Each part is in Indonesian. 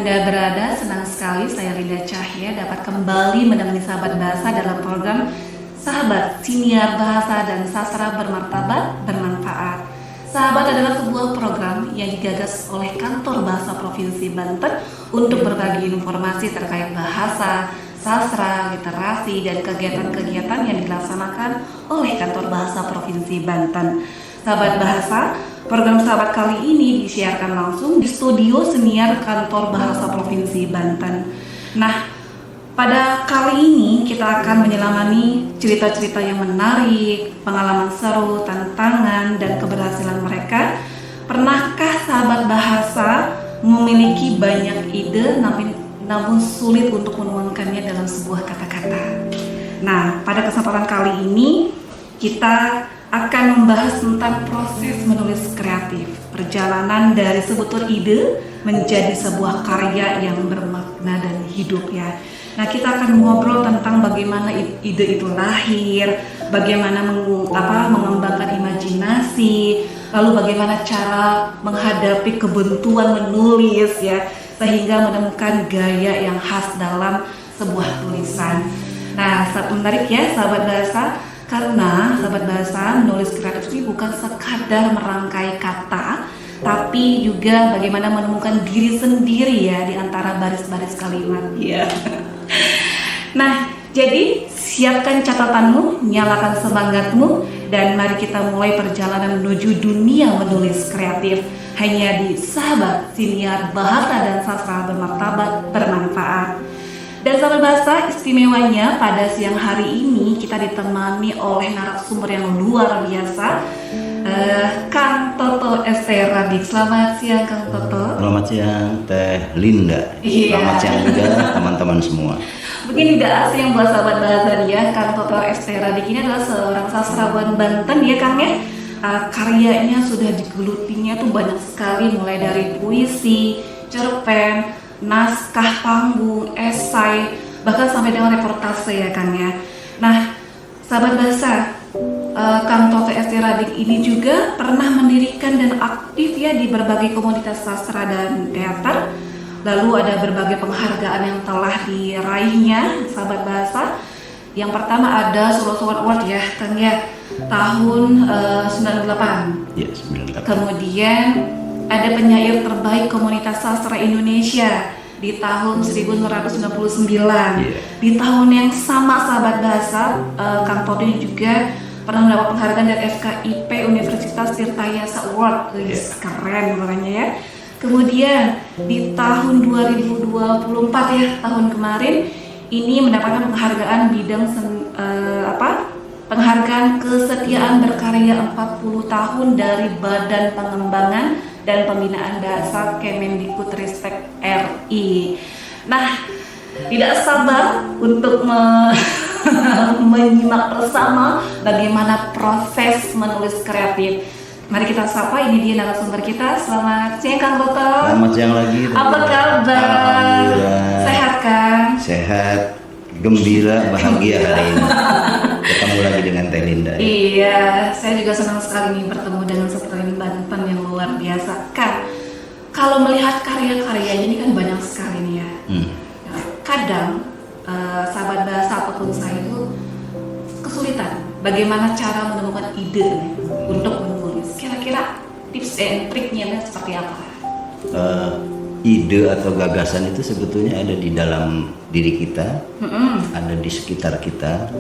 Anda berada, senang sekali saya Linda Cahya dapat kembali menemani sahabat bahasa dalam program Sahabat Siniar Bahasa dan Sastra Bermartabat Bermanfaat. Sahabat adalah sebuah program yang digagas oleh Kantor Bahasa Provinsi Banten untuk berbagi informasi terkait bahasa, sastra, literasi, dan kegiatan-kegiatan yang dilaksanakan oleh Kantor Bahasa Provinsi Banten. Sahabat bahasa, program sahabat kali ini disiarkan langsung di studio senior Kantor Bahasa Provinsi Banten. Nah, pada kali ini kita akan menyelamani cerita-cerita yang menarik, pengalaman seru, tantangan, dan keberhasilan mereka. Pernahkah sahabat bahasa memiliki banyak ide namun sulit untuk menuangkannya dalam sebuah kata-kata? Nah, pada kesempatan kali ini kita akan membahas tentang proses menulis kreatif, perjalanan dari sebutir ide menjadi sebuah karya yang bermakna dan hidup ya. Nah, kita akan ngobrol tentang bagaimana ide itu lahir, bagaimana mengembangkan imajinasi, lalu bagaimana cara menghadapi kebuntuan menulis ya, sehingga menemukan gaya yang khas dalam sebuah tulisan. Nah, menarik ya sahabat bahasa. Karena sahabat bahasa menulis kreatif ini bukan sekadar merangkai kata, tapi juga bagaimana menemukan diri sendiri ya di antara baris-baris kalimat ya. Nah, jadi siapkan catatanmu, nyalakan semangatmu, dan mari kita mulai perjalanan menuju dunia menulis kreatif hanya di Sahabat Siniar Bahasa dan Sastra Bermartabat Bermanfaat. Dan sahabat bahasa, istimewanya pada siang hari ini kita ditemani oleh narasumber yang luar biasa, Kang Toto Esteradik. Selamat siang Kang Toto. Selamat siang Teh Linda. Selamat siang juga teman-teman semua. Begini tidak asing buat sahabat bahasa dia, Kang Toto Esteradik ini adalah seorang sastrawan Banten ya Kang ya. Karyanya sudah digelutinya tuh banyak sekali, mulai dari puisi, cerpen, naskah panggung, esai, bahkan sampai dengan reportase ya Kang ya. Nah, sahabat bahasa, Kang Toto Esteradik ini juga pernah mendirikan dan aktif ya di berbagai komunitas sastra dan teater. Lalu ada berbagai penghargaan yang telah diraihnya, sahabat bahasa. Yang pertama ada Solo Sowan Award ya Kang ya, tahun 98. Ya, 98. Kemudian ada penyair terbaik komunitas sastra Indonesia di tahun 1999. Di tahun yang sama sahabat bahasa, Kang Toto juga pernah mendapat penghargaan dari FKIP Universitas Tirtayasa Award. Keren makanya ya. Kemudian di tahun 2024 ya, tahun kemarin ini mendapatkan penghargaan bidang penghargaan kesetiaan berkarya 40 tahun dari Badan Pengembangan dan Pembinaan Dasar Kemendikbudristek RI. Nah, tidak sabar untuk menyimak bersama bagaimana proses menulis kreatif. Mari kita sapa, ini dia narasumber kita. Selamat siang Kang Toto. Selamat siang lagi. Apa kabar? Alhamdulillah. Sehat kan? Sehat, gembira, bahagia hari ini. Ketemu lagi dengan Teh Linda. Iya, saya juga senang sekali nih bertemu dengan Setrain Banten yang luar biasa. Kang, kalau melihat karya-karyanya ini kan banyak sekali nih ya. Nah, kadang sahabat bahasa ataupun saya itu kesulitan bagaimana cara menemukan ide nih, untuk menulis. Kira-kira tips and triknya seperti apa? Ide atau gagasan itu sebetulnya ada di dalam diri kita, ada di sekitar kita,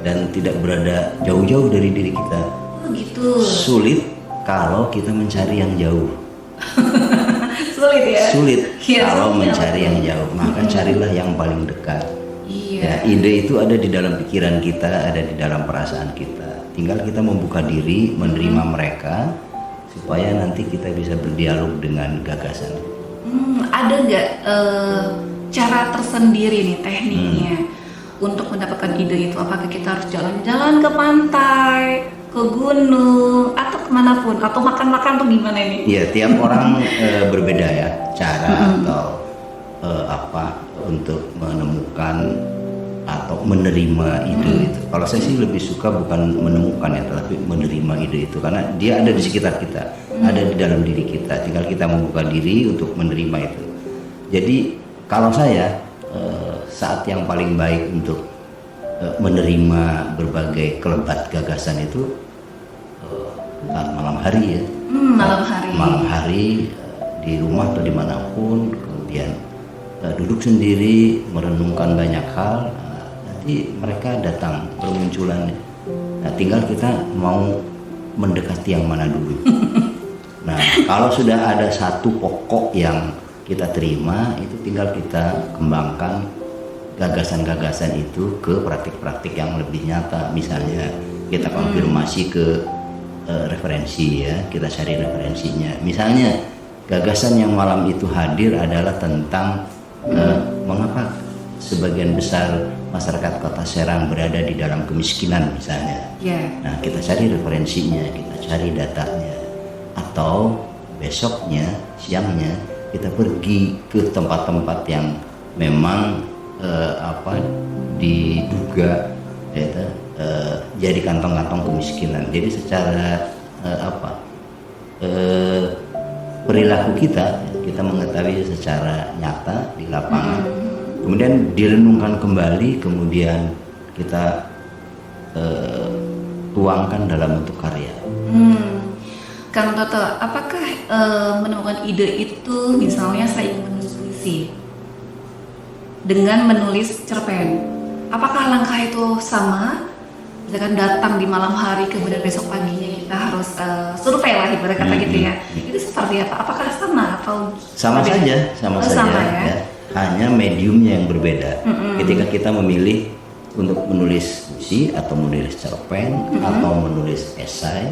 dan tidak berada jauh-jauh dari diri kita. Oh gitu. Sulit kalau kita mencari yang jauh. Sulit ya? Sulit Ya, kalau mencari yang jauh, maka carilah yang paling dekat. Iya. Ya, ide itu ada di dalam pikiran kita, ada di dalam perasaan kita. Tinggal kita membuka diri, menerima mereka, supaya nanti kita bisa berdialog dengan gagasan. Ada nggak cara tersendiri nih tekniknya untuk mendapatkan ide itu? Apakah kita harus jalan-jalan ke pantai, ke gunung, atau kemanapun, atau makan-makan atau gimana ini? Iya, tiap orang berbeda ya cara atau untuk menemukan atau menerima ide itu. Kalau saya sih lebih suka bukan menemukan ya, tetapi menerima ide itu, karena dia ada di sekitar kita, ada di dalam diri kita. Tinggal kita membuka diri untuk menerima itu. Jadi kalau saya saat yang paling baik untuk menerima berbagai kelebat gagasan itu saat malam hari ya. Malam hari. Malam hari di rumah atau dimanapun, kemudian duduk sendiri merenungkan banyak hal. Nanti mereka datang bermunculan. Nah, tinggal kita mau mendekati yang mana dulu. Nah, kalau sudah ada satu pokok yang kita terima, itu tinggal kita kembangkan gagasan-gagasan itu ke praktik-praktik yang lebih nyata. Misalnya kita konfirmasi ke referensi ya, kita cari referensinya. Misalnya gagasan yang malam itu hadir adalah tentang mengapa sebagian besar masyarakat Kota Serang berada di dalam kemiskinan misalnya. Nah, kita cari referensinya, kita cari datanya. Atau besoknya, siangnya kita pergi ke tempat-tempat yang memang diduga jadi kantong-kantong kemiskinan. Jadi secara perilaku kita mengetahui secara nyata di lapangan, kemudian direnungkan kembali, kemudian kita tuangkan dalam bentuk karya. Kang Toto, apakah menemukan ide itu misalnya saya ingin menulis puisi dengan menulis cerpen, apakah langkah itu sama? Misalkan datang di malam hari kemudian besok paginya kita harus survei lah ibarat kata gitu ya. Itu seperti apa? Apakah sama atau sama saja? Sama saja ya. Hanya mediumnya yang berbeda. Ketika kita memilih untuk menulis puisi atau menulis cerpen atau menulis esai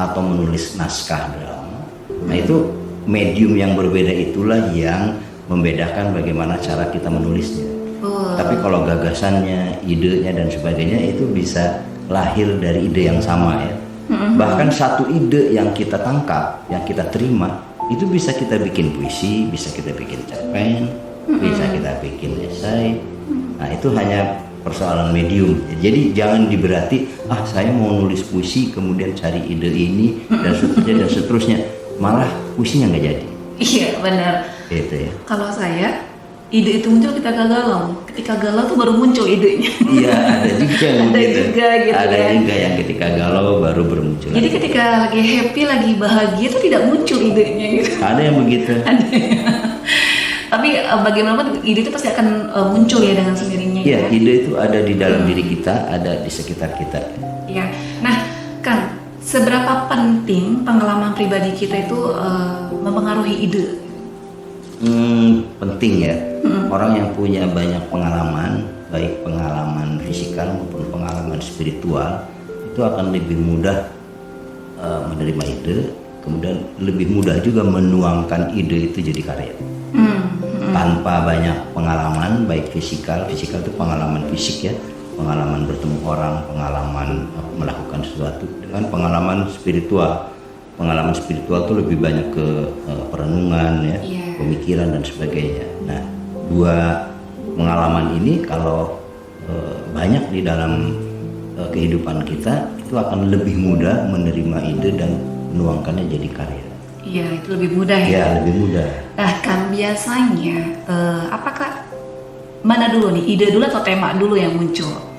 atau menulis naskah drama, nah itu medium yang berbeda itulah yang membedakan bagaimana cara kita menulisnya. Tapi kalau gagasannya, idenya dan sebagainya itu bisa lahir dari ide yang sama ya. Bahkan satu ide yang kita tangkap, yang kita terima, itu bisa kita bikin puisi, bisa kita bikin cerpen, bisa kita bikin esai. Nah, itu hanya persoalan medium. Jadi jangan diberarti saya mau nulis puisi kemudian cari ide ini dan seterusnya, malah puisinya nggak jadi. Iya benar. Itu ya. Kalau saya, ide itu muncul ketika galau. Ketika galau tuh baru muncul idenya. Iya, ada juga yang ada gitu. Juga gitu. Ada kan. juga yang ketika galau baru bermuncul. Jadi ketika lagi happy, lagi bahagia itu tidak muncul idenya gitu. Ada yang begitu. Tapi bagaimanapun ide itu pasti akan muncul ya dengan sendirinya. Iya, ide itu ada di dalam diri kita, ada di sekitar kita. Iya. Nah, Kang, seberapa penting pengalaman pribadi kita itu mempengaruhi ide? Penting ya. Orang yang punya banyak pengalaman, baik pengalaman fisikal maupun pengalaman spiritual, itu akan lebih mudah menerima ide, kemudian lebih mudah juga menuangkan ide itu jadi karya. Tanpa banyak pengalaman, baik fisikal itu pengalaman fisik ya, pengalaman bertemu orang, pengalaman melakukan sesuatu, dengan pengalaman spiritual. Pengalaman spiritual itu lebih banyak ke perenungan ya, pemikiran dan sebagainya. Nah, dua pengalaman ini kalau banyak di dalam kehidupan kita, itu akan lebih mudah menerima ide dan menuangkannya jadi karya. Iya, itu lebih mudah ya. Iya, lebih mudah. Nah, kan biasanya apakah mana dulu nih, ide dulu atau tema dulu yang muncul?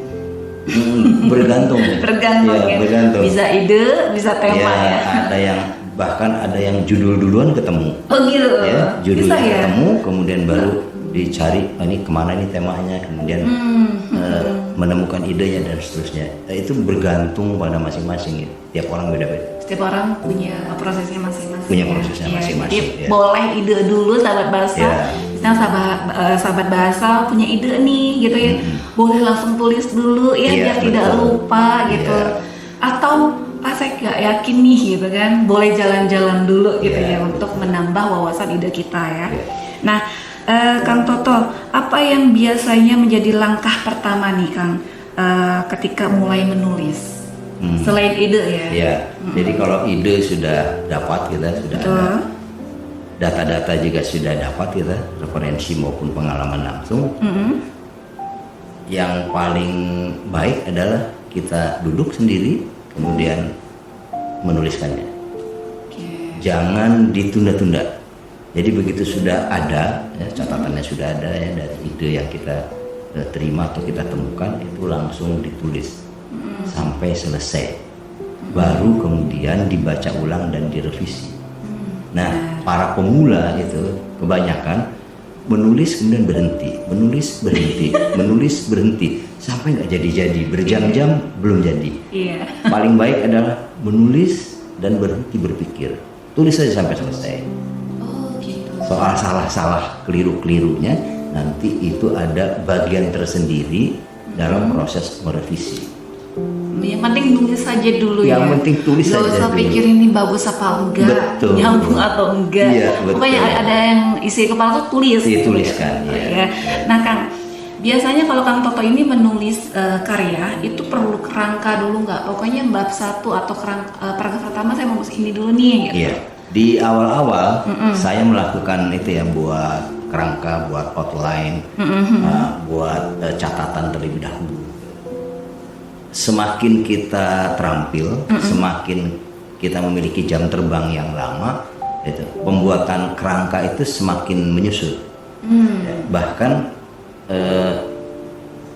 Bergantung. Bergantung ya. Bergantung. Bisa ide, bisa tema ya. Ada yang bahkan ada yang judul duluan ketemu. Oh gitu. Ya, judulnya bisa, ketemu, kemudian baru dicari ini kemana nih temanya, kemudian menemukan idenya dan seterusnya. Itu bergantung pada masing-masing ya. Tiap orang beda-beda. Setiap orang punya prosesnya masing-masing. Punya prosesnya masing-masing. Jadi boleh ide dulu sahabat bahasa. Misalnya sahabat bahasa punya ide nih gitu ya. Boleh langsung tulis dulu ya biar tidak lupa gitu. Atau saya gak yakin nih gitu kan, boleh jalan-jalan dulu gitu ya untuk menambah wawasan ide kita ya. Nah, Kang Toto, apa yang biasanya menjadi langkah pertama nih Kang ketika mulai menulis? Selain ide ya. Iya. Jadi kalau ide sudah dapat, kita sudah ada data-data juga sudah dapat, kita referensi maupun pengalaman langsung. Yang paling baik adalah kita duduk sendiri kemudian menuliskannya. Jangan ditunda-tunda. Jadi begitu sudah ada, ya, catatannya sudah ada ya dari ide yang kita terima atau kita temukan, itu langsung ditulis sampai selesai. Baru kemudian dibaca ulang dan direvisi. Nah, para pemula itu kebanyakan menulis kemudian berhenti, menulis berhenti sampai nggak jadi, berjam-jam belum jadi. Paling baik adalah menulis dan berhenti berpikir, tulis saja sampai selesai. Soal salah-salah keliru-kelirunya nanti itu ada bagian tersendiri dalam proses merevisi. Yang penting tulis saja dulu Yang penting tulis saja dulu. Gak usah pikir ini bagus apa enggak, Betul. nyambung atau enggak. Iya, betul. Pokoknya ada yang isi kepala tuh tulis. Tuliskan. Ya. Nah Kang, biasanya kalau Kang Toto ini menulis karya itu perlu kerangka dulu nggak? Pokoknya bab 1 atau paragraf pertama saya mau ini dulu nih. Gitu. Iya. Di awal-awal saya melakukan itu ya, buat kerangka, buat outline, buat catatan terlebih dahulu. Semakin kita terampil, semakin kita memiliki jam terbang yang lama, itu pembuatan kerangka itu semakin menyusut. Ya, bahkan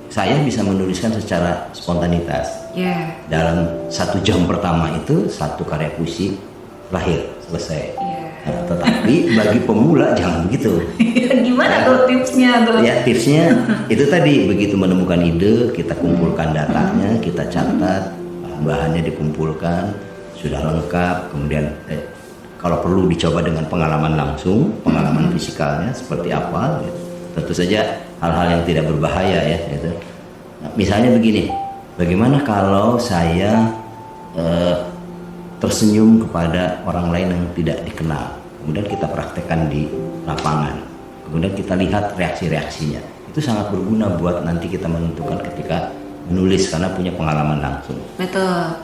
saya bisa menuliskan secara spontanitas. Dalam 1 jam pertama itu satu karya puisi lahir, selesai. Nah, tetapi bagi pemula jangan begitu. Gimana tuh tipsnya tuh? Ya, tipsnya itu tadi, begitu menemukan ide kita kumpulkan datanya, kita catat, bahannya dikumpulkan, sudah lengkap, kemudian kalau perlu dicoba dengan pengalaman langsung, pengalaman fisikalnya seperti apa, gitu. Tentu saja hal-hal yang tidak berbahaya ya, gitu. Nah, misalnya begini, bagaimana kalau saya tersenyum kepada orang lain yang tidak dikenal, kemudian kita praktekkan di lapangan, kemudian kita lihat reaksi-reaksinya, itu sangat berguna buat nanti kita menentukan ketika menulis karena punya pengalaman langsung. Betul.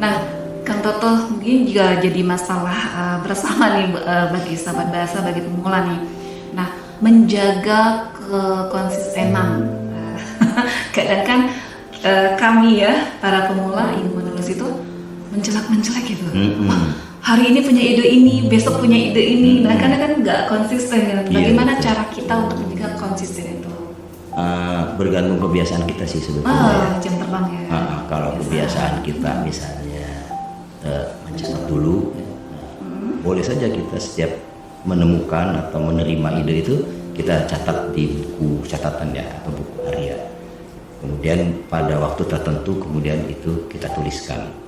Nah, Kang Toto mungkin juga jadi masalah bersama nih bagi sahabat bahasa, bagi pemula nih. Nah, menjaga kekonsistenan. Kadang kan kami ya para pemula ingin menulis itu menjelek gitu. Hari ini punya ide ini, besok punya ide ini. Nah, karena kan nggak konsisten. Bagaimana cara kita untuk menjaga konsisten itu? Bergantung kebiasaan kita sih sebetulnya. Jam terbang ya. Kalau kebiasaan kita misalnya mencatat dulu, boleh saja kita setiap menemukan atau menerima ide itu kita catat di buku catatan ya, atau buku harian. Kemudian pada waktu tertentu kemudian itu kita tuliskan.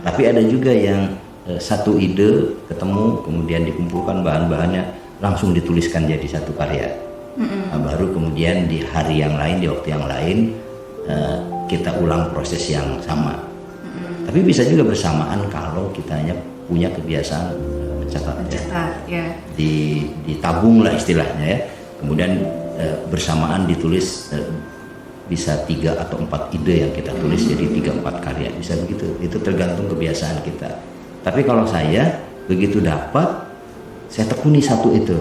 Tapi ada juga yang satu ide ketemu kemudian dikumpulkan bahan-bahannya langsung dituliskan jadi satu karya. Nah, baru kemudian di hari yang lain, di waktu yang lain kita ulang proses yang sama. Tapi bisa juga bersamaan kalau kita hanya punya kebiasaan mencatat ya. Ditabung lah istilahnya ya. Kemudian bersamaan ditulis. Bisa 3 atau 4 ide yang kita tulis jadi 3-4 karya, bisa begitu. Itu tergantung kebiasaan kita. Tapi kalau saya begitu dapat, saya tekuni satu itu,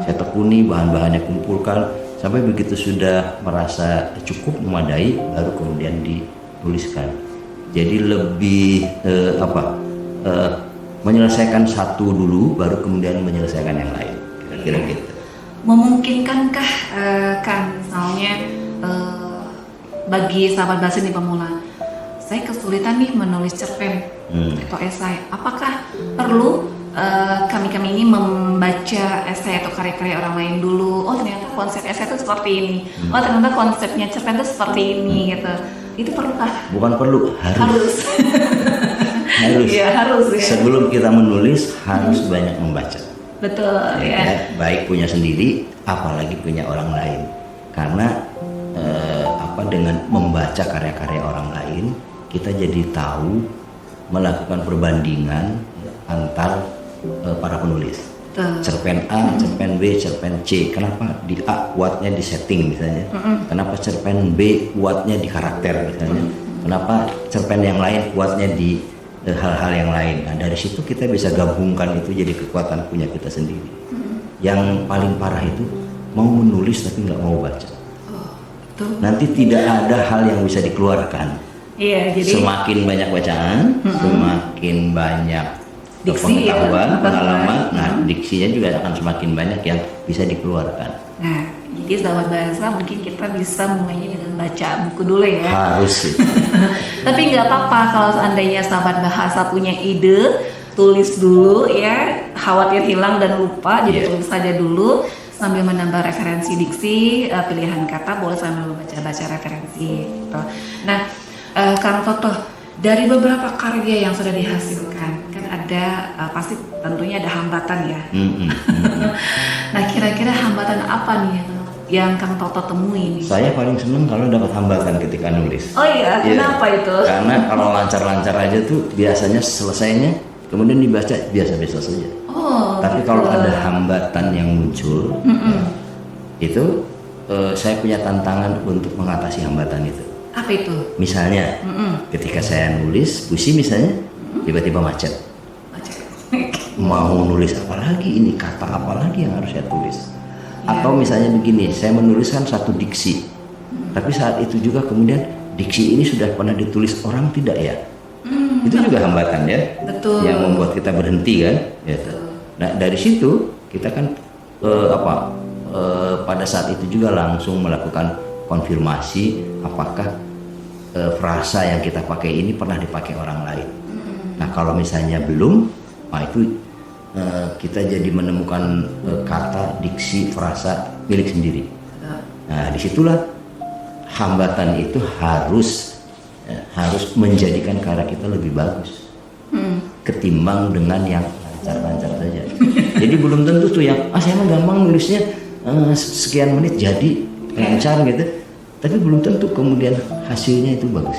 saya tekuni bahan-bahannya, kumpulkan sampai begitu sudah merasa cukup memadai, baru kemudian dituliskan. Jadi lebih menyelesaikan satu dulu, baru kemudian menyelesaikan yang lain. Kira-kira gitu. Memungkinkankah kan misalnya bagi sahabat bahasa nih pemula, saya kesulitan nih menulis cerpen atau esai, apakah perlu kami ini membaca esai atau karya-karya orang lain dulu? Oh, ternyata konsep esai itu seperti ini. Oh, ternyata konsepnya cerpen itu seperti ini gitu. Itu perlukah? Bukan perlu, harus. Harus. Ya, harus ya. Sebelum kita menulis harus banyak membaca. Betul ya. Baik punya sendiri, apalagi punya orang lain. Karena dengan membaca karya-karya orang lain, kita jadi tahu melakukan perbandingan antar para penulis. Cerpen A, cerpen B, cerpen C. Kenapa di A kuatnya di setting misalnya? Kenapa cerpen B kuatnya di karakter misalnya? Kenapa cerpen yang lain kuatnya di hal-hal yang lain? Nah, dari situ kita bisa gabungkan itu jadi kekuatan punya kita sendiri. Yang paling parah itu mau menulis tapi nggak mau baca. Nanti tidak ada hal yang bisa dikeluarkan. Iya, jadi semakin banyak bacaan, semakin banyak Diksi, pengetahuan, pengalaman, nah diksinya juga akan semakin banyak yang bisa dikeluarkan. Nah, jadi sahabat bahasa mungkin kita bisa mulainya dengan baca buku dulu ya. Harus sih. Tapi nggak apa-apa kalau seandainya sahabat bahasa punya ide, tulis dulu ya, khawatir hilang dan lupa, jadi tulis saja dulu sambil menambah referensi diksi, pilihan kata boleh sambil membaca-baca referensi gitu. Nah, Kang Toto, dari beberapa karya yang sudah dihasilkan kan ada pasti tentunya ada hambatan ya. Nah, kira-kira hambatan apa nih yang Kang Toto temui nih? Saya paling seneng kalau dapat hambatan ketika nulis. Oh iya, kenapa itu? Karena kalau lancar-lancar aja tuh biasanya selesainya kemudian dibaca biasa-biasa saja. Oh. Tapi kalau ada hambatan yang muncul, itu saya punya tantangan untuk mengatasi hambatan itu. Apa itu? Misalnya, ketika saya nulis puisi misalnya, tiba-tiba macet. Mau nulis apa lagi ini, kata apa lagi yang harus saya tulis? Atau misalnya begini, saya menuliskan satu diksi, tapi saat itu juga kemudian diksi ini sudah pernah ditulis orang tidak ya? Itu juga hambatan ya, betul. Yang membuat kita berhenti kan? Gitu. Nah dari situ kita kan pada saat itu juga langsung melakukan konfirmasi apakah frasa yang kita pakai ini pernah dipakai orang lain. Nah kalau misalnya belum, nah itu kita jadi menemukan kata, diksi, frasa milik sendiri. Nah disitulah hambatan itu harus menjadikan karya kita lebih bagus ketimbang dengan yang lancar-lancar saja. Jadi belum tentu tuh yang saya mah gampang nulisnya sekian menit jadi lancar gitu. Tapi belum tentu kemudian hasilnya itu bagus.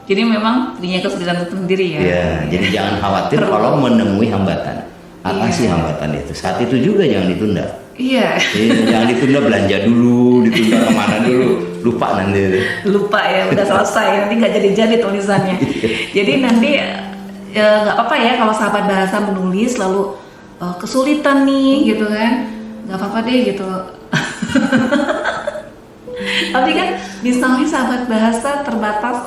Jadi memang punya kesulitan sendiri ya. Ya, jadi jangan khawatir kalau menemui hambatan. Atasi hambatan itu. Saat itu juga jangan ditunda. Iya. Jangan ditunda, belanja dulu, ditunda kemana dulu, lupa nanti. Lupa ya, udah selesai, nanti nggak jadi tulisannya. Jadi nanti nggak apa-apa ya kalau sahabat bahasa menulis lalu kesulitan nih gitu kan, nggak apa-apa deh gitu. Tapi kan misalnya sahabat bahasa terbatas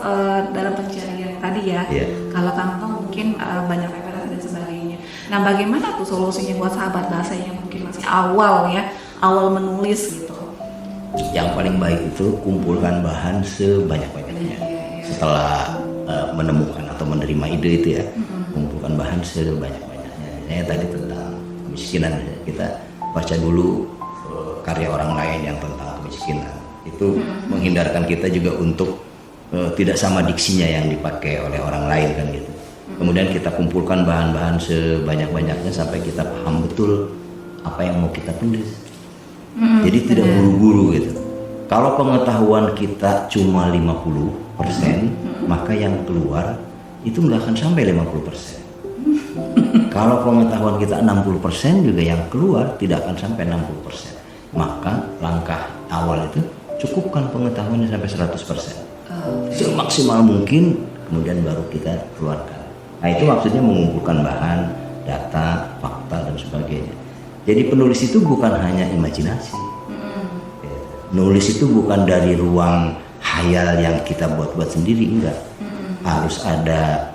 dalam pencarian tadi ya. Kalau Kang mungkin banyak referensi dan sebagainya. Nah bagaimana tuh solusinya buat sahabat bahasa yang mungkin masih awal menulis gitu? Yang paling baik itu kumpulkan bahan sebanyak-banyaknya. Setelah menemukan atau menerima ide itu ya, kumpulkan bahan sebanyak-banyaknya. Saya tadi tentang kemiskinan, kita baca dulu karya orang lain yang tentang kemiskinan. Itu menghindarkan kita juga untuk tidak sama diksinya yang dipakai oleh orang lain kan gitu. Kemudian kita kumpulkan bahan-bahan sebanyak-banyaknya sampai kita paham betul apa yang mau kita tulis. Jadi tidak buru-buru gitu. Kalau pengetahuan kita cuma 50%, maka yang keluar itu nggak akan sampai 50%. Kalau pengetahuan kita 60% juga yang keluar tidak akan sampai 60%. Maka langkah awal itu cukupkan pengetahuannya sampai 100%. Semaksimal mungkin, kemudian baru kita keluarkan. Nah itu maksudnya mengumpulkan bahan, data, fakta dan sebagainya. Jadi penulis itu bukan hanya imajinasi. Nulis itu bukan dari ruang khayal yang kita buat-buat sendiri, enggak. Harus ada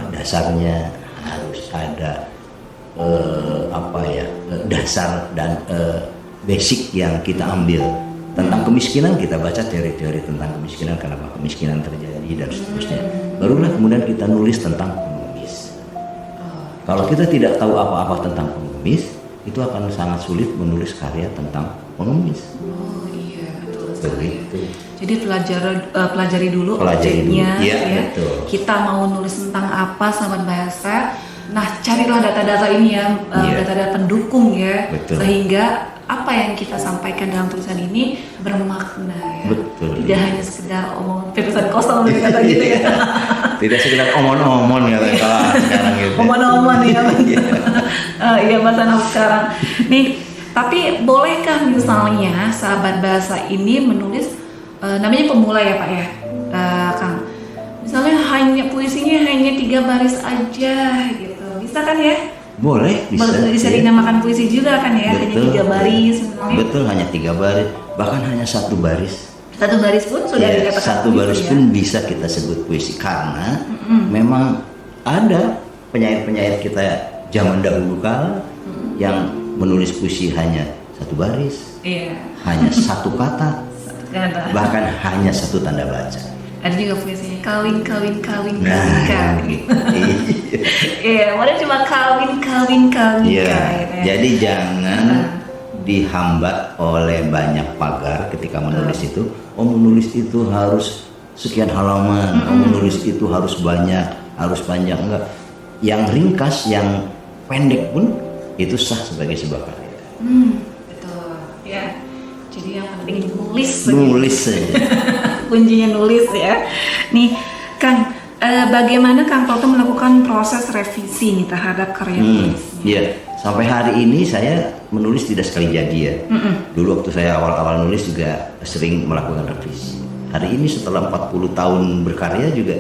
dasarnya, harus ada dasar dan basic yang kita ambil. Tentang kemiskinan kita baca teori-teori tentang kemiskinan, kenapa kemiskinan terjadi dan seterusnya. Barulah kemudian kita nulis tentang pengemis. Kalau kita tidak tahu apa-apa tentang pengemis, itu akan sangat sulit menulis karya tentang pengemis. Oh iya, betul. Begitu. Jadi pelajari dulu objeknya, ya. Betul. Kita mau nulis tentang apa, sahabat bahasa. Nah, carilah data-data ini ya, data-data pendukung ya, betul. Sehingga apa yang kita sampaikan dalam tulisan ini bermakna ya. Betul. Tidak hanya sekedar omong tulisan kosong kata gitu ya. Tidak sekedar omon-omon ya kalau sekarang gitu. Omon-omon ya. Iya bahasa anak sekarang. Nih, tapi bolehkah misalnya sahabat bahasa ini menulis namanya pemula ya Pak ya, Kang. Misalnya puisinya hanya 3 baris aja gitu. Bisa kan ya? Boleh, bisa dinamakan puisi juga kan ya. Betul, hanya 3 baris misalnya. Betul, hanya 3 baris, bahkan hanya 1 baris. 1 baris pun sudah dikatakan 1 baris pun bisa kita sebut puisi karena memang ada penyair-penyair kita zaman dahulu kala yang menulis puisi hanya satu baris, hanya satu kata, bahkan hanya satu tanda baca. Ada juga puisinya kawin. Nah, gitu. Iya, model cuma kawin. Iya. Jadi jangan dihambat oleh banyak pagar ketika menulis itu. Oh, menulis itu harus sekian halaman. Oh, menulis itu harus banyak, harus panjang. Enggak. Yang ringkas, yang pendek pun itu sah sebagai sebuah karya. Betul. Ya. Jadi yang penting nulis saja. Kuncinya nulis ya. Nih, Kang, bagaimana Kang Toto melakukan proses revisi nih terhadap karya tulis? Iya, sampai hari ini saya menulis tidak sekali jadi ya. Dulu waktu saya awal-awal nulis juga sering melakukan revisi. Hari ini setelah 40 tahun berkarya juga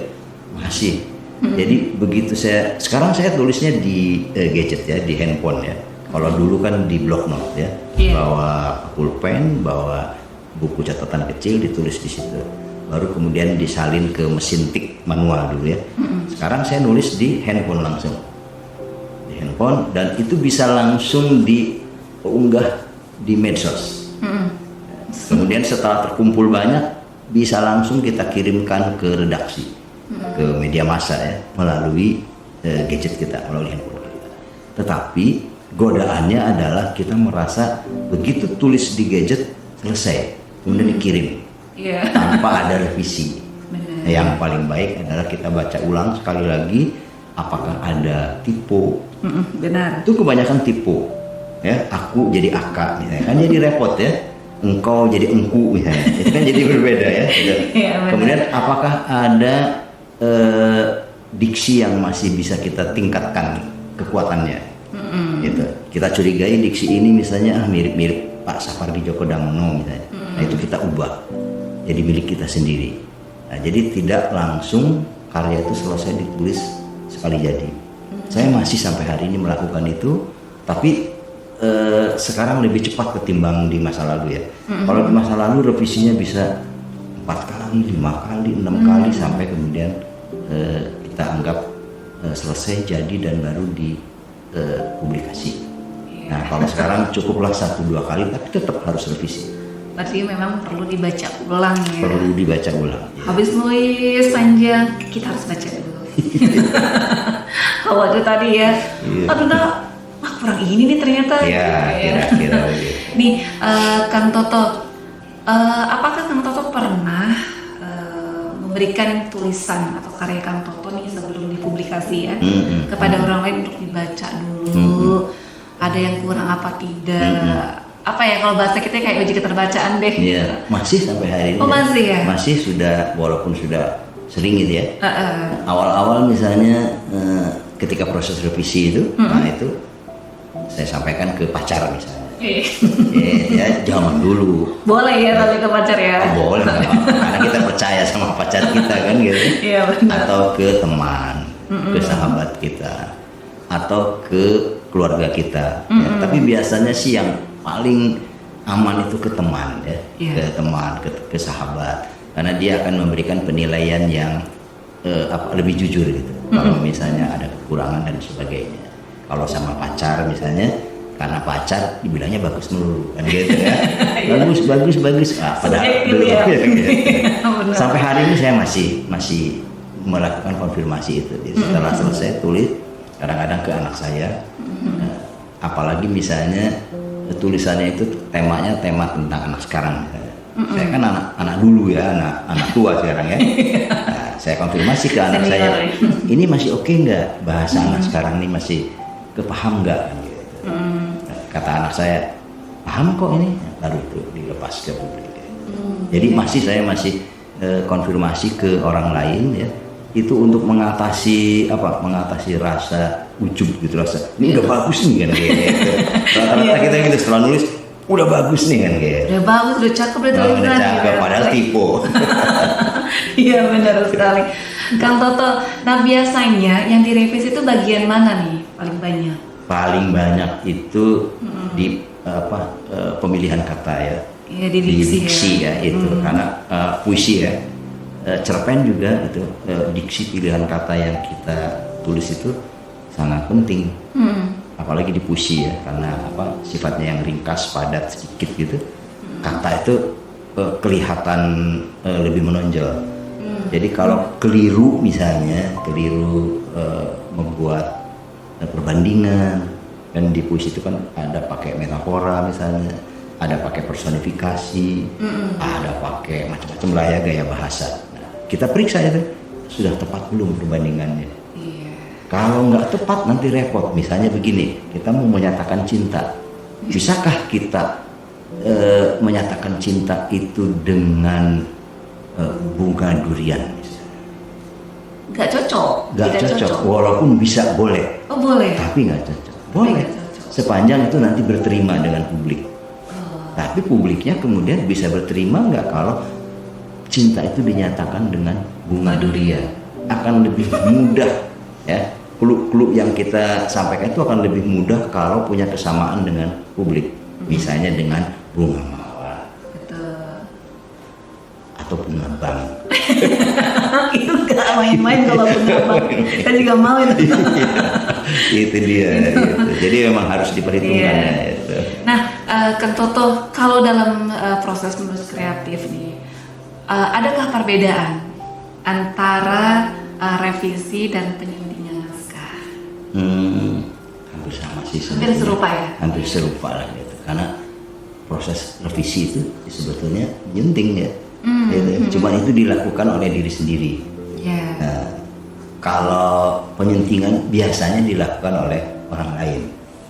masih. Jadi begitu sekarang saya tulisnya di gadget ya, di handphone ya. Kalau dulu kan di block note ya, bawa pulpen, bawa buku catatan kecil, ditulis di situ. Baru kemudian disalin ke mesin tik manual dulu ya. Sekarang saya nulis di handphone langsung, di handphone, dan itu bisa langsung diunggah di medsos. Kemudian setelah terkumpul banyak, bisa langsung kita kirimkan ke redaksi, ke media massa ya, melalui gadget kita, melalui handphone kita. Tetapi godaannya adalah kita merasa begitu tulis di gadget selesai, kemudian dikirim tanpa ada revisi. Yang paling baik adalah kita baca ulang sekali lagi, apakah ada typo. Benar. Itu kebanyakan typo ya, aku jadi aka misalnya, kan jadi repot ya. Engkau jadi engku misalnya, itu kan jadi berbeda ya. Kemudian apakah ada diksi yang masih bisa kita tingkatkan kekuatannya? Gitu. Kita curigai diksi ini misalnya mirip-mirip Pak Sapardi Djoko Damono misalnya. Nah, itu kita ubah jadi milik kita sendiri. Nah, jadi tidak langsung karya itu selesai ditulis sekali jadi. Saya masih sampai hari ini melakukan itu, tapi sekarang lebih cepat ketimbang di masa lalu ya. Kalau di masa lalu revisinya bisa 4 kali, 5 kali, 6 kali sampai kemudian kita anggap selesai jadi dan baru dipublikasi. Nah, kalau sekarang cukuplah 1-2 kali, tapi tetap harus revisi. Berarti memang perlu dibaca ulang ya. Perlu dibaca ulang. Ya. Habis nulis panjang, kita harus baca dulu. Kalau itu tadi ya, aduh kurang ini nih ternyata. Ya, kira-kira. Nih, Kang Toto, apakah Kang Toto pernah memberikan tulisan atau karya Kang Toto nih sebelum dipublikasi ya kepada orang lain untuk dibaca dulu? Ada yang kurang apa tidak? Apa ya kalau bahasa kita kayak uji keterbacaan deh. Iya, masih sampai hari ini. Oh, masih ya? Masih sudah, walaupun sudah sering gitu ya. Awal-awal misalnya ketika proses revisi itu, nah itu saya sampaikan ke pacar misalnya. Ya zaman dulu. Boleh ya sampai ke pacar ya? Oh, boleh, karena kita percaya sama pacar kita kan gitu. Iya benar. Atau ke teman, ke sahabat kita, atau ke keluarga kita. Ya, tapi biasanya sih yang paling aman itu ke teman ya, ke teman, ke sahabat, karena dia akan memberikan penilaian yang lebih jujur gitu. Kalau misalnya ada kekurangan dan sebagainya. Kalau sama pacar misalnya, karena pacar dibilangnya bagus melulu kan gitu ya. bagus. Padahal belum. Ya. Sampai hari ini saya masih melakukan konfirmasi itu. Jadi setelah selesai tulis, kadang-kadang ke anak saya, apalagi misalnya tulisannya itu tema tentang anak sekarang. Saya kan anak dulu ya, anak tua sekarang ya. Nah, saya konfirmasi ke anak saya, ini masih oke nggak bahasa anak sekarang ini, masih kepaham nggak? Gitu. Kata anak saya, paham kok ini, baru itu dilepas ke publik. Jadi saya masih konfirmasi ke orang lain ya, itu untuk mengatasi rasa ujub gitu, rasa ini udah bagus nih kan gitu. Rata-rata kita gitu setelah nulis udah bagus nih kan gitu. Udah bagus, udah cakep, udah cakep, padahal tipe. Iya benar sekali. Kang Toto, nah biasanya yang direvisi itu bagian mana nih paling banyak? Paling banyak itu di pemilihan kata ya. Iya, di diksi ya itu karena puisi ya. Cerpen juga itu diksi pilihan kata yang kita tulis itu sangat penting. Mm-mm. Apalagi di puisi ya, karena sifatnya yang ringkas, padat, sedikit gitu. Kata itu kelihatan lebih menonjol. Jadi kalau keliru misalnya, membuat perbandingan, dan di puisi itu kan ada pakai metafora misalnya, ada pakai personifikasi, ada pakai macam-macam lah ya gaya bahasa. Nah, kita periksa itu sudah tepat belum perbandingannya. Kalau nggak tepat nanti repot. Misalnya begini, kita mau menyatakan cinta, bisakah kita menyatakan cinta itu dengan bunga durian? Nggak cocok. Nggak Tidak cocok. Walaupun bisa boleh. Oh boleh. Tapi nggak cocok. Boleh. Nggak cocok. Sepanjang itu nanti berterima dengan publik. Tapi publiknya kemudian bisa berterima nggak kalau cinta itu dinyatakan dengan bunga durian? Akan lebih mudah ya. Clue yang kita sampaikan itu akan lebih mudah kalau punya kesamaan dengan publik. Misalnya dengan bunga mawar. Betul. Atau bunga bang. Itu nggak main-main kalau bunga bang. Kita juga mau itu. Itu dia. Gitu. Jadi memang harus diperhitungkan ya. Itu. Nah, Kang Toto, kalau dalam proses menulis kreatif nih, adakah perbedaan antara revisi dan penyuntingan naskah? Hampir sama sih. Hampir serupa ya? Hampir serupa lah gitu. Karena proses revisi itu sebetulnya nyunting ya. Gitu. Cuma itu dilakukan oleh diri sendiri. Yeah. Nah, kalau penyuntingan biasanya dilakukan oleh orang lain.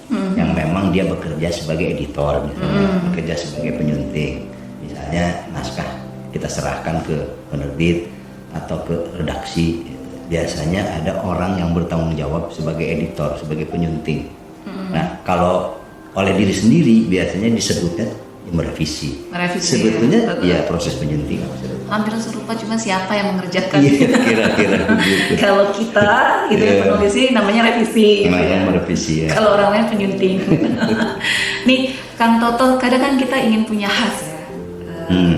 Yang memang dia bekerja sebagai editor, misalnya bekerja sebagai penyunting. Misalnya naskah kita serahkan ke penerbit atau ke redaksi. Biasanya ada orang yang bertanggung jawab sebagai editor, sebagai penyunting. Nah, kalau oleh diri sendiri biasanya disebutnya merevisi. Sebetulnya ya proses penyuntingan. Hampir serupa, cuma siapa yang mengerjakan? Iya, kira-kira begitu. Kalau kita itu yang penulis sih namanya revisi. Namanya merevisi ya. Kalau orang lain penyunting. Nih, Kang Toto, kadang kan kita ingin punya khas ya,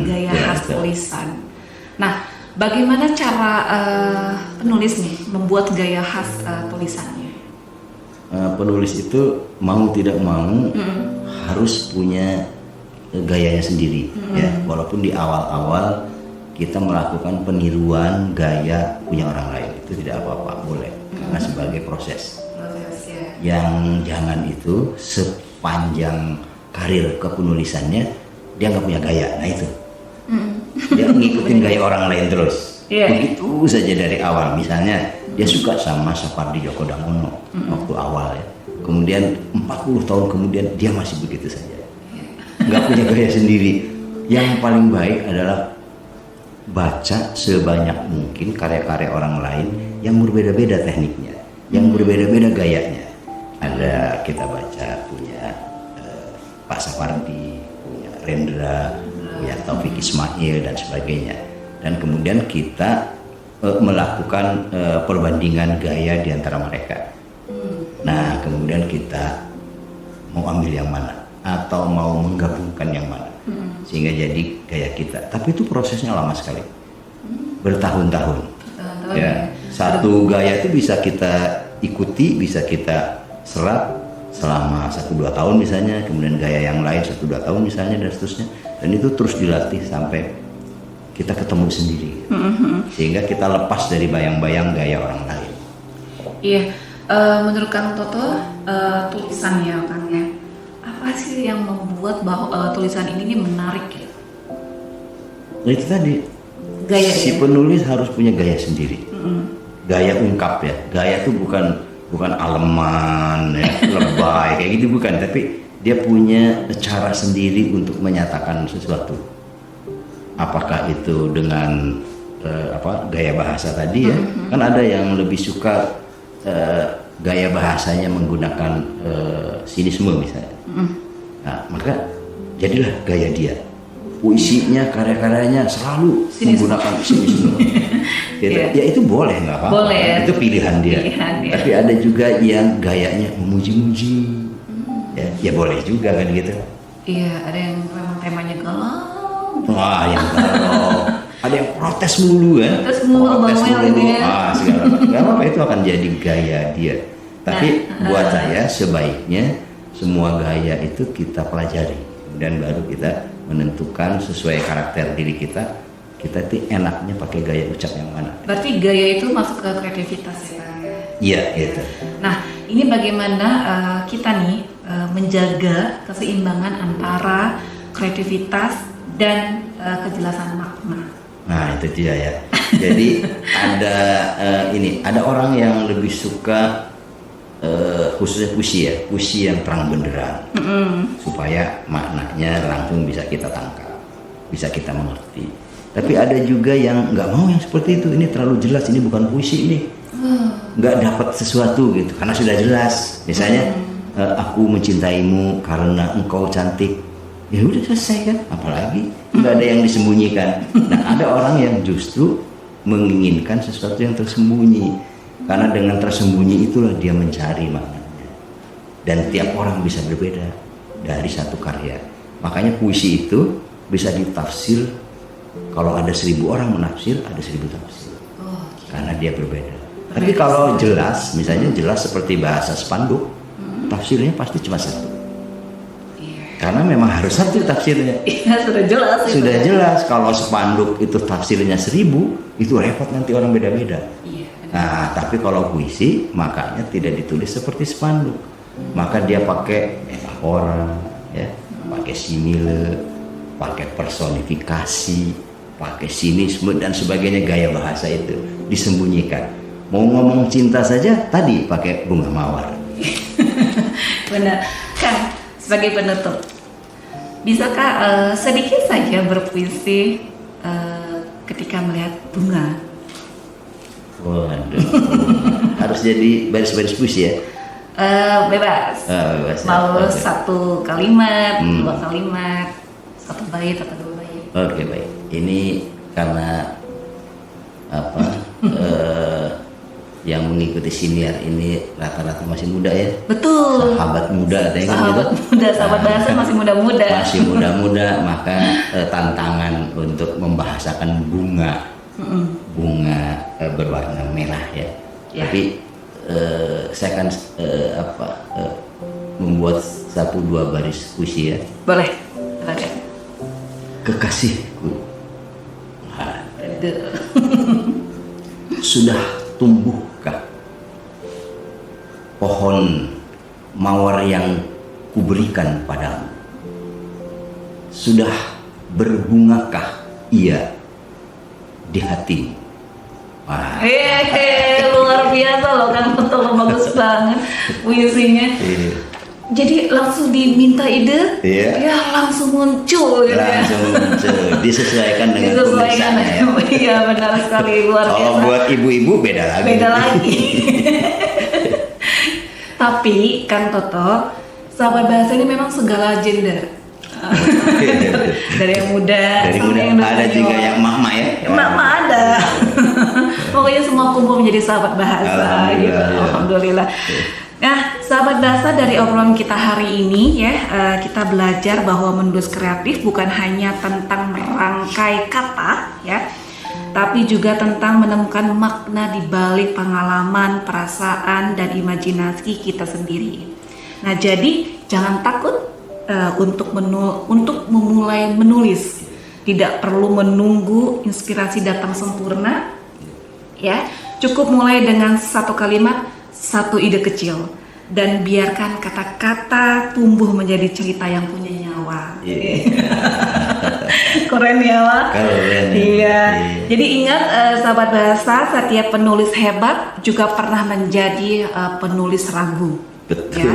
gaya ya, khas betul. tulisan. Nah, bagaimana cara penulis nih membuat gaya khas tulisannya? Penulis itu mau tidak mau harus punya gayanya sendiri ya, walaupun di awal-awal kita melakukan peniruan gaya punya orang lain, itu tidak apa-apa, boleh, karena sebagai proses. Ya. Yang jangan itu sepanjang karir kepenulisannya dia nggak punya gaya, nah itu dia ngikutin gaya orang lain terus. Begitu saja dari awal. Misalnya dia suka sama Sapardi Djoko Damono waktu awal ya, kemudian 40 tahun kemudian dia masih begitu saja, nggak punya gaya sendiri. Yang paling baik adalah baca sebanyak mungkin karya-karya orang lain yang berbeda-beda tekniknya, yang berbeda-beda gayanya. Ada kita baca punya Pak Sapardi, punya Rendra, punya Taufik Ismail dan sebagainya, dan kemudian kita melakukan perbandingan gaya di antara mereka. Nah, kemudian kita mau ambil yang mana atau mau menggabungkan yang mana sehingga jadi gaya kita. Tapi itu prosesnya lama sekali, bertahun-tahun. Ya, satu gaya itu bisa kita ikuti, bisa kita serap selama 1-2 tahun misalnya, kemudian gaya yang lain 1-2 tahun misalnya, dan seterusnya. Dan itu terus dilatih sampai kita ketemu sendiri, sehingga kita lepas dari bayang-bayang gaya orang lain. Iya, menurut Kang Toto, tulisan ya Kang ya, apa sih yang membuat bahwa tulisan ini menarik ya? Nah itu tadi, Gaya si ya? penulis harus punya gaya sendiri, gaya ungkap ya. Gaya itu bukan aleman ya, lebay kayak gitu, bukan, tapi dia punya cara sendiri untuk menyatakan sesuatu. Apakah itu dengan gaya bahasa tadi ya, kan ada yang lebih suka gaya bahasanya menggunakan sinisme misalnya. Nah, maka jadilah gaya dia. Puisinya, karya-karyanya selalu menggunakan sinisme. Gitu. Ya itu boleh, nggak apa-apa. Boleh, ya. Itu pilihan dia. Ya. Tapi ada juga yang gayanya memuji-muji. Ya boleh juga kan gitu. Iya, ada yang memang temanya galau. Wah, yang galau. Ada yang protes mulu kan. Protes mulu, bawel gitu ya. Segala macam. Gak apa-apa, itu akan jadi gaya dia. Tapi buat saya sebaiknya semua gaya itu kita pelajari dan baru kita menentukan sesuai karakter diri kita. Kita tuh enaknya pakai gaya ucap yang mana. Berarti gaya itu masuk ke kreativitas ya? Iya, gitu. Nah, ini bagaimana kita nih menjaga keseimbangan antara kreativitas dan kejelasan makna. Nah, itu dia ya. Jadi ada orang yang lebih suka khususnya puisi yang terang benderang, supaya maknanya langsung bisa kita tangkap, bisa kita mengerti. Tapi ada juga yang nggak mau yang seperti itu. Ini terlalu jelas, ini bukan puisi ini, nggak dapat sesuatu gitu, karena sudah jelas. Misalnya aku mencintaimu karena engkau cantik, ya udah selesai kan, apalagi nggak ada yang disembunyikan. Nah, ada orang yang justru menginginkan sesuatu yang tersembunyi, karena dengan tersembunyi itulah dia mencari maknanya. Dan tiap orang bisa berbeda dari satu karya. Makanya puisi itu bisa ditafsir. Kalau ada 1000 orang menafsir, ada 1000 tafsir, karena dia berbeda. Tapi kalau jelas, misalnya jelas seperti bahasa spanduk, tafsirnya pasti cuma satu. Karena memang harus satu tafsirnya. Iya, sudah jelas. Sudah jelas. Kalau spanduk itu tafsirnya 1000, itu repot, nanti orang beda-beda. Nah, tapi kalau puisi, makanya tidak ditulis seperti spanduk. Maka dia pakai metafora, ya, pakai simile, pakai personifikasi, pakai sinisme dan sebagainya. Gaya bahasa itu disembunyikan. Mau ngomong cinta saja tadi pakai bunga mawar. Benar. Kang, sebagai penutup, bisakah sedikit saja berpuisi ketika melihat bunga? Waduh, harus jadi baris-baris puisi ya? Bebas. Bebas. Mau satu kalimat, 2 kalimat, 1 bait atau 2 bait. Oke, baik. Ini karena yang mengikuti siniar ini rata-rata masih muda ya. Betul. Sahabat muda katanya kan gitu. Sahabat bahasa masih muda-muda. Masih muda-muda, maka tantangan untuk membahasakan bunga berwarna merah ya. Tapi saya akan membuat 1-2 baris puisi ya. Boleh. Silakan. Kekasihku, sudah tumbuhkah pohon mawar yang kuberikan padamu? Sudah berbungakah ia di hatimu? Luar biasa loh Kang Toto, bagus banget puisinya. Jadi langsung diminta ide, ya langsung muncul gitu. Langsung muncul, disesuaikan dengan tulisannya ya. Iya, benar sekali, luar biasa. Kalau buat ibu-ibu beda lagi. Beda lagi. Tapi Kang Toto, sahabat bahasa ini memang segala gender. Dari yang muda, yang ada juga yang mama ya. Mama ada. Pokoknya semua kumpul menjadi sahabat bahasa. Alhamdulillah, gitu. ya. Alhamdulillah. Nah, sahabat bahasa, dari obrolan kita hari ini ya, kita belajar bahwa menulis kreatif bukan hanya tentang merangkai kata ya, tapi juga tentang menemukan makna di balik pengalaman, perasaan, dan imajinasi kita sendiri. Nah, jadi jangan takut untuk memulai menulis. Tidak perlu menunggu inspirasi datang sempurna, ya. Cukup mulai dengan 1 kalimat, 1 ide kecil, dan biarkan kata-kata tumbuh menjadi cerita yang punya nyawa. Keren ya, Wak? Keren. Iya. Jadi ingat, sahabat bahasa, setiap penulis hebat juga pernah menjadi penulis ragu. Betul. Ya.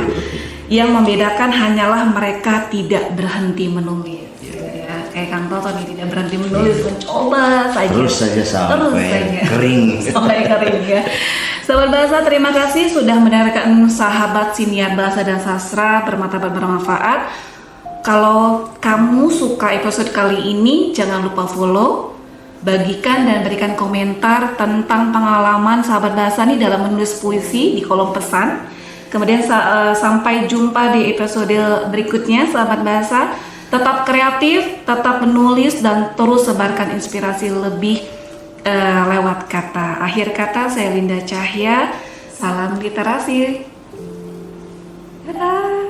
Yang membedakan hanyalah mereka tidak berhenti menulis. Ya, kayak Kang Toto nih, tidak berhenti menulis, mencoba saja. Terus saja sampai kering. Sampai kering ya. Sahabat bahasa, terima kasih sudah mendengarkan Sahabat Siniar Bahasa dan Sastra Bermartabat Bermanfaat. Kalau kamu suka episode kali ini, jangan lupa follow, bagikan dan berikan komentar tentang pengalaman sahabat bahasa ini dalam menulis puisi di kolom pesan. Kemudian sampai jumpa di episode berikutnya, sahabat bahasa. Tetap kreatif, tetap menulis, dan terus sebarkan inspirasi lebih lewat kata. Akhir kata, saya Linda Cahya. Salam literasi. Dadah.